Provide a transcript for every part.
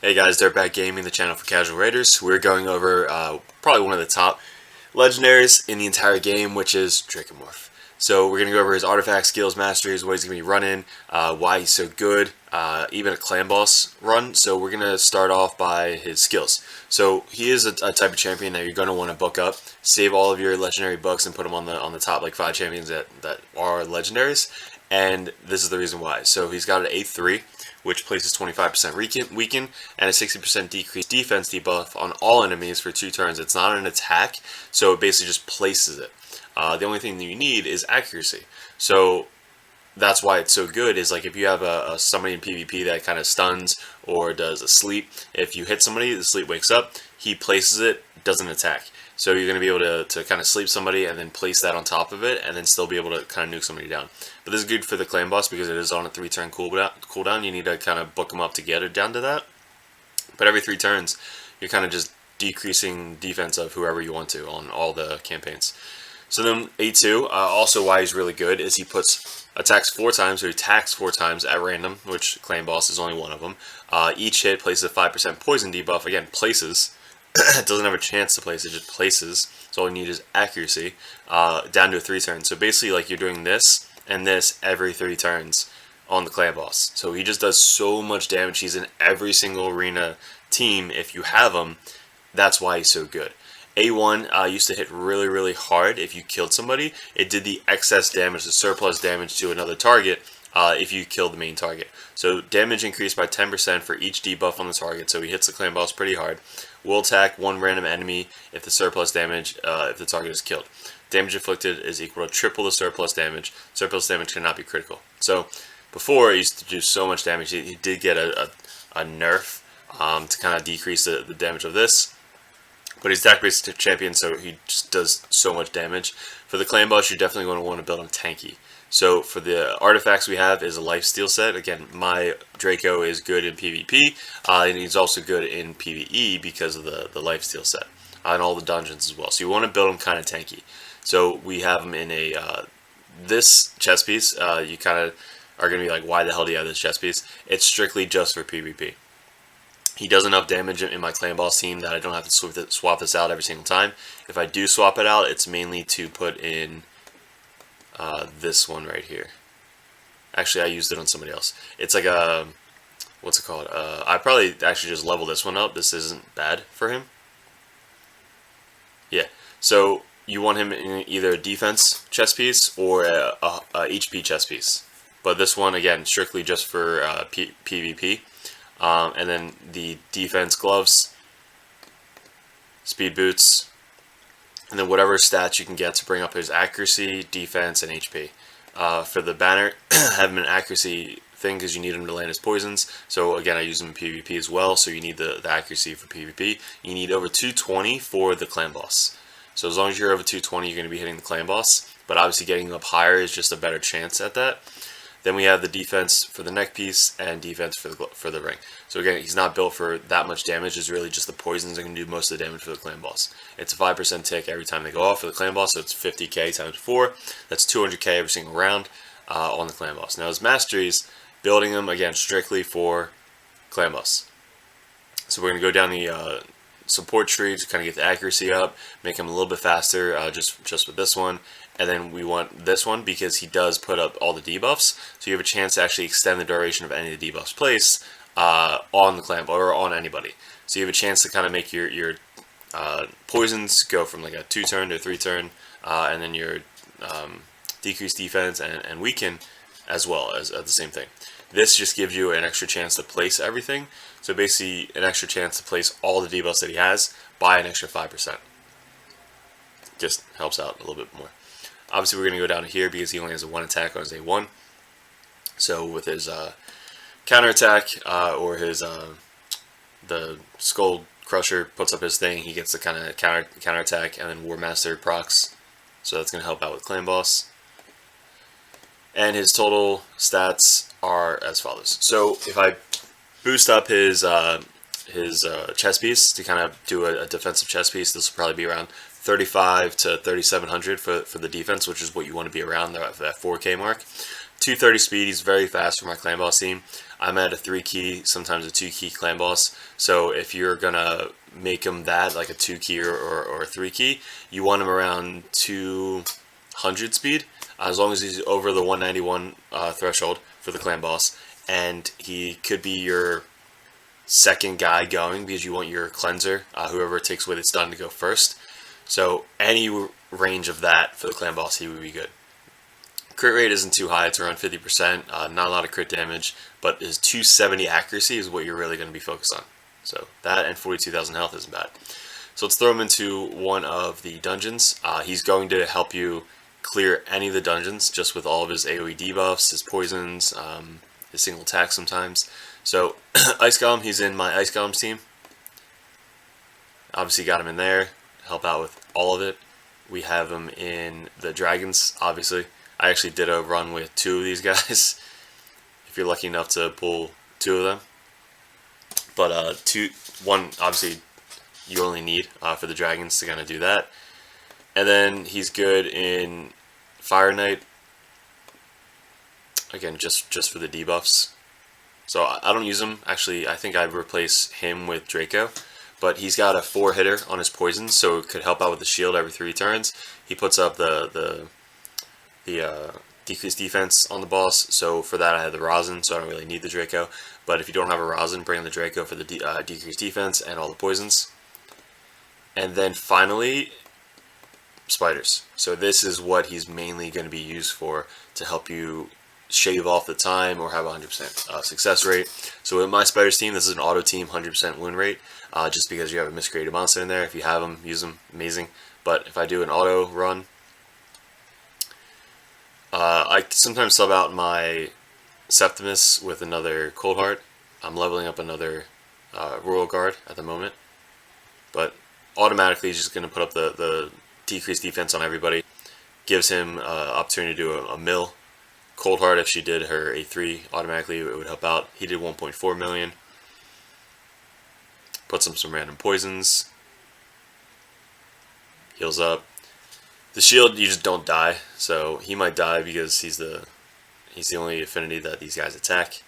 Hey guys, Dirtbag Gaming, the channel for casual raiders. We're going over probably one of the top legendaries in the entire game, which is Dracomorph. So we're going to go over his artifact, skills, masteries, what he's going to be running, why he's so good, even a clan boss run. So we're going to start off by his skills. So he is a type of champion that you're going to want to book up. Save all of your legendary books and put them on the top like 5 champions that are legendaries. And this is the reason why. So he's got an 8-3, which places 25% weaken and a 60% decreased defense debuff on all enemies for 2 turns. It's not an attack, so it basically just places it. The only thing that you need is accuracy. So that's why it's so good, is like if you have somebody in PvP that kind of stuns or does a sleep, if you hit somebody, the sleep wakes up, he places it, doesn't attack. So you're going to be able to kind of sleep somebody and then place that on top of it and then still be able to kind of nuke somebody down. But this is good for the clan boss because it is on a 3-turn cooldown. You need to kind of book them up to get it down to that. But every 3 turns, you're kind of just decreasing defense of whoever you want to on all the campaigns. So then 8-2, also why he's really good is he attacks 4 times, or he attacks 4 times at random, which clan boss is only one of them. Each hit places a 5% poison debuff. Again, places. It doesn't have a chance to place, it just places. So all you need is accuracy, down to a 3 turn. So basically like you're doing this and this every 3 turns on the clan boss. So he just does so much damage. He's in every single arena team if you have him. That's why he's so good. A1 used to hit really hard if you killed somebody. It did the excess damage, the surplus damage to another target if you killed the main target. So damage increased by 10% for each debuff on the target, so he hits the clan boss pretty hard. Will attack 1 random enemy if the surplus damage, if the target is killed. Damage inflicted is equal to triple the surplus damage. Surplus damage cannot be critical. So before, he used to do so much damage. He did get a nerf to kind of decrease the damage of this. But he's attack-based champion, so he just does so much damage. For the clan boss, you're definitely going to want to build him tanky. So for the artifacts we have is a lifesteal set. Again, my Draco is good in PvP, and he's also good in PvE because of the lifesteal set, and all the dungeons as well. So you want to build him kind of tanky. So we have him in a this chest piece. You kind of are going to be like, why the hell do you have this chest piece? It's strictly just for PvP. He does enough damage in my clan boss team that I don't have to swap this out every single time. If I do swap it out, it's mainly to put in this one right here. Actually, I used it on somebody else. It's like a, what's it called? I probably actually just level this one up. This isn't bad for him. Yeah, so you want him in either a defense chest piece or a HP chest piece. But this one, again, strictly just for PvP. And then the defense gloves, speed boots, and then whatever stats you can get to bring up his accuracy, defense, and HP. For the banner, have him an accuracy thing because you need him to land his poisons. So again, I use him in PvP as well, so you need the accuracy for PvP. You need over 220 for the clan boss. So as long as you're over 220, you're going to be hitting the clan boss, but obviously getting up higher is just a better chance at that. Then we have the defense for the neck piece and defense for the ring. So again, he's not built for that much damage. It's really just the poisons that can do most of the damage for the clan boss. It's a 5% tick every time they go off for the clan boss, so it's 50k times 4. That's 200k every single round on the clan boss. Now his masteries, building them again strictly for clan boss. So we're going to go down the support tree to kind of get the accuracy up, make him a little bit faster just with this one. And then we want this one because he does put up all the debuffs, so you have a chance to actually extend the duration of any of the debuffs placed on the clan or on anybody. So you have a chance to kind of make your poisons go from like a 2-turn to a 3-turn, and then your decreased defense and weaken as well as the same thing. This just gives you an extra chance to place everything. So basically an extra chance to place all the debuffs that he has by an extra 5%. Just helps out a little bit more. Obviously, we're going to go down here because he only has a 1 attack on his A1. So with his counterattack or his the Skull Crusher puts up his thing, he gets the kind of counterattack, and then War Master procs. So that's going to help out with Clan Boss. And his total stats are as follows. So if I boost up his chest piece to kind of do a defensive chest piece, this will probably be around 35 to 3,700 for the defense, which is what you want to be around that 4K mark. 230 speed, he's very fast for my clan boss team. I'm at a 3-key, sometimes a 2-key clan boss. So if you're gonna make him that, like a 2-key or a 3-key, you want him around 200 speed, as long as he's over the 191 threshold for the clan boss, and he could be your second guy going because you want your cleanser, whoever it takes with it's done, to go first. So any range of that for the clan boss, he would be good. Crit rate isn't too high, it's around 50%, not a lot of crit damage, but his 270 accuracy is what you're really going to be focused on. So that and 42,000 health isn't bad. So let's throw him into one of the dungeons. He's going to help you clear any of the dungeons just with all of his AoE debuffs, his poisons, his single attack sometimes. So Ice Golem, he's in my Ice Golem's team. Obviously got him in there, help out with all of it. We have him in the dragons, obviously. I actually did a run with 2 of these guys, if you're lucky enough to pull 2 of them. But one obviously you only need for the dragons to kind of do that. And then he's good in Fire Knight, again just for the debuffs. So I don't use him, actually. I think I'd replace him with Draco, but he's got a 4-hitter on his poisons, so it could help out with the shield every 3 turns. He puts up the decreased defense on the boss, so for that I have the Rosin, so I don't really need the Draco. But if you don't have a Rosin, bring in the Draco for the decreased defense and all the poisons. And then finally, spiders. So this is what he's mainly going to be used for, to help you shave off the time or have a 100% success rate. So with my spiders team, this is an auto team 100% win rate, just because you have a miscreated monster in there. If you have them, use them, amazing. But if I do an auto run, I sometimes sub out my Septimus with another Cold Heart. I'm leveling up another Royal Guard at the moment, but automatically he's just going to put up the decreased defense on everybody. Gives him opportunity to do a mill. Cold Heart, if she did her A3, automatically it would help out. He did 1.4 million. Puts him some random poisons. Heals up. The shield, you just don't die, so he might die because he's the only affinity that these guys attack.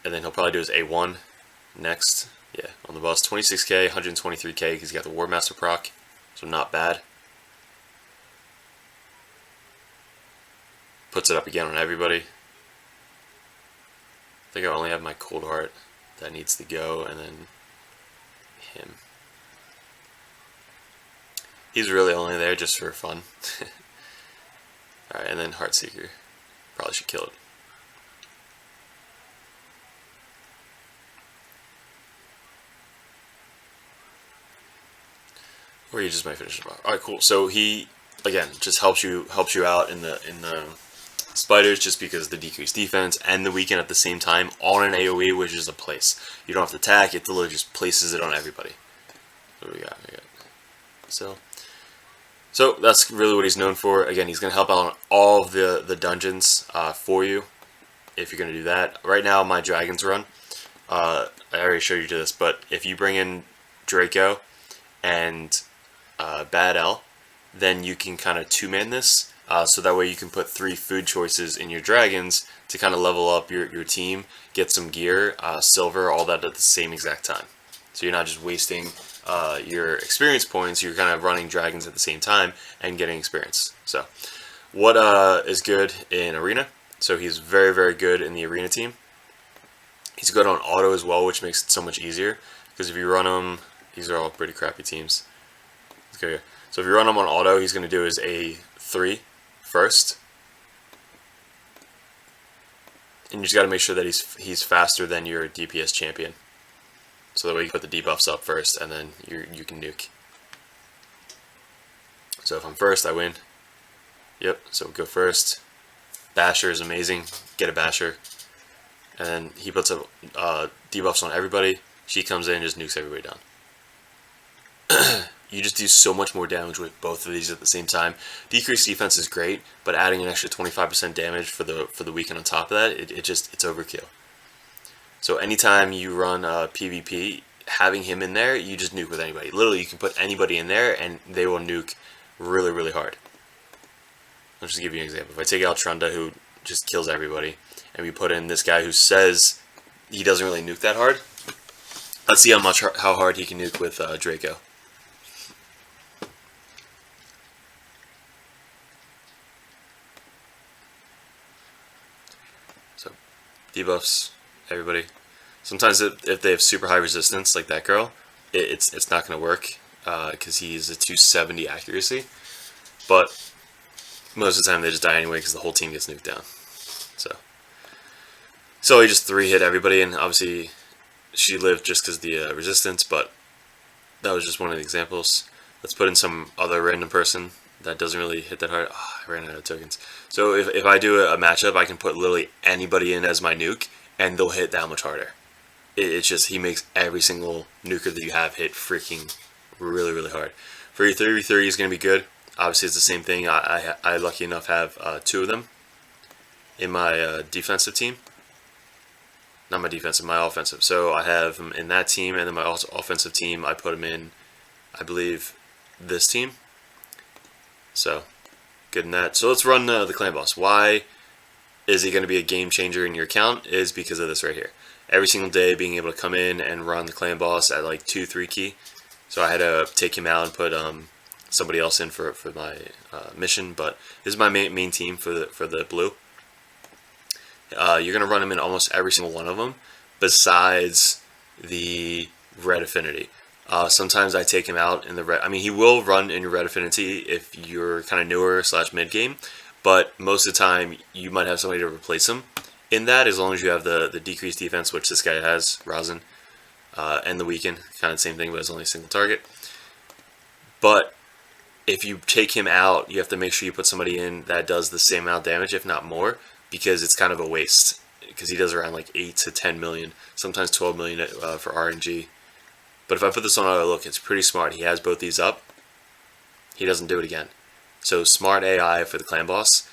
And then he'll probably do his A1 next. Yeah, on the boss. 26k, 123k, he's got the War Master proc, so not bad. Puts it up again on everybody. I think I only have my Cold Heart that needs to go, and then him. He's really only there just for fun. Alright, and then Heartseeker. Probably should kill it. Or you just might finish him off. Alright, cool. So he, again, just helps you out in the spiders, just because the decreased defense and the weaken at the same time on an AoE, which is a place. You don't have to attack, it literally just places it on everybody. What do we got? So that's really what he's known for. Again, he's going to help out on all of the dungeons for you, if you're going to do that. Right now, my dragons run, I already showed you this, but if you bring in Draco and Bad L, then you can kind of 2-man this. So that way you can put 3 food choices in your dragons to kind of level up your team, get some gear, silver, all that at the same exact time. So you're not just wasting your experience points, you're kind of running dragons at the same time and getting experience. So what is good in arena? So he's very, very good in the arena team. He's good on auto as well, which makes it so much easier, because if you run him, these are all pretty crappy teams. Let's go here. So if you run him on auto, he's going to do his A3 first. And you just got to make sure that he's faster than your DPS champion. So that way you put the debuffs up first, and then you can nuke. So if I'm first, I win. Yep, so go first. Basher is amazing. Get a Basher. And then he puts up debuffs on everybody. She comes in and just nukes everybody down. You just do so much more damage with both of these at the same time. Decreased defense is great, but adding an extra 25% damage for the weaken on top of that, it's overkill. So anytime you run PvP, having him in there, you just nuke with anybody. Literally, you can put anybody in there, and they will nuke really, really hard. I'll just give you an example. If I take out Trunda, who just kills everybody. And we put in this guy who says he doesn't really nuke that hard. Let's see how hard he can nuke with Draco. So, debuffs, everybody. Sometimes if they have super high resistance, like that girl, it's not going to work because he's a 270 accuracy. But most of the time they just die anyway because the whole team gets nuked down. So he just 3-hit everybody, and obviously she lived just because of the resistance, but that was just one of the examples. Let's put in some other random person that doesn't really hit that hard. Oh, I ran out of tokens. So if I do a matchup, I can put literally anybody in as my nuke, and they'll hit that much harder. It's just, he makes every single nuker that you have hit freaking really, really hard. For your 3v3 is going to be good. Obviously, it's the same thing. I lucky enough have 2 of them in my defensive team. Not my defensive, my offensive. So I have them in that team, and then my offensive team, I put them in, I believe, this team. So, good in that. So let's run the clan boss. Why is he going to be a game changer in your account? Is because of this right here. Every single day being able to come in and run the clan boss at like 2-3 key. So I had to take him out and put somebody else in for my mission. But this is my main team for the blue. You're going to run him in almost every single one of them, besides the red affinity. Sometimes I take him out in the red. I mean, he will run in your red affinity if you're kind of newer / mid-game, but most of the time you might have somebody to replace him in that, as long as you have the decreased defense, which this guy has, Rosin, and the weaken, kind of the same thing, but it's only a single target. But if you take him out, you have to make sure you put somebody in that does the same amount of damage, if not more, because it's kind of a waste, because he does around like 8 to 10 million, sometimes 12 million for RNG. But if I put this on auto look, it's pretty smart. He has both these up. He doesn't do it again. So smart AI for the clan boss,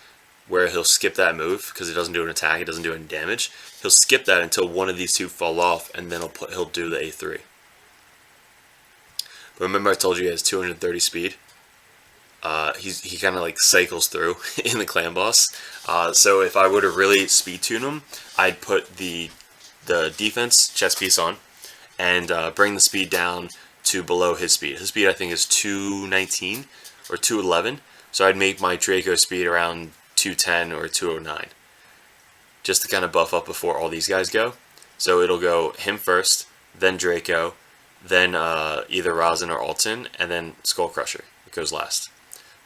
where he'll skip that move because it doesn't do an attack, it doesn't do any damage. He'll skip that until one of these 2 fall off, and then he'll do the A3. But remember I told you he has 230 speed. He kind of like cycles through in the clan boss. So if I were to really speed tune him, I'd put the defense chest piece on and bring the speed down to below his speed. His speed I think is 219 or 211. So I'd make my Draco speed around 210 or 209, just to kind of buff up before all these guys go. So it'll go him first, then Draco, then either Rosin or Alton, and then Skull Crusher. It goes last.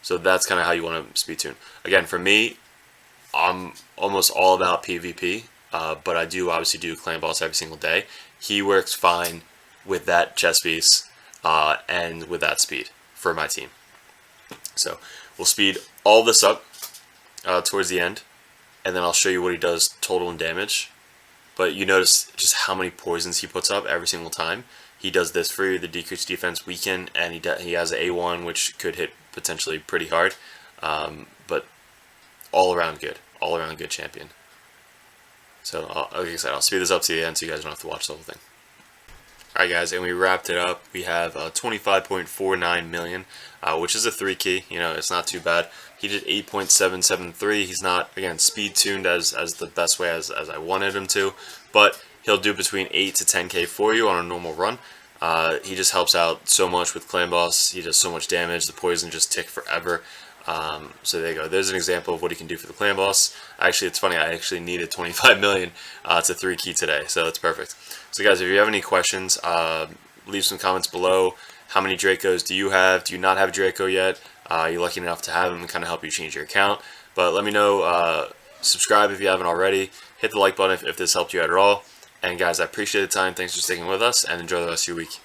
So that's kind of how you want to speed tune. Again, for me, I'm almost all about PvP, but I do obviously do clan boss every single day. He works fine with that chest piece and with that speed for my team. So we'll speed all this up towards the end, and then I'll show you what he does total in damage. But you notice just how many poisons he puts up every single time. He does this for the decreased defense weaken, and he has an A1, which could hit potentially pretty hard, but all around good champion. So like I said, I'll speed this up to the end so you guys don't have to watch the whole thing. Alright guys, and we wrapped it up. We have 25.49 million, which is a 3 key. You know, it's not too bad. He did 8.773. He's not, again, speed tuned as the best way as I wanted him to, but he'll do between 8 to 10k for you on a normal run. He just helps out so much with clan boss. He does so much damage. The poison just tick forever. So there you go. There's an example of what he can do for the clan boss. Actually, it's funny. I actually needed 25 million. It's a 3 key today, so that's perfect. So guys, if you have any questions, leave some comments below. How many Dracos do you have? Do you not have Draco yet? You're lucky enough to have him and kind of help you change your account. But let me know. Subscribe if you haven't already. Hit the like button if this helped you out at all. And guys, I appreciate the time. Thanks for sticking with us, and enjoy the rest of your week.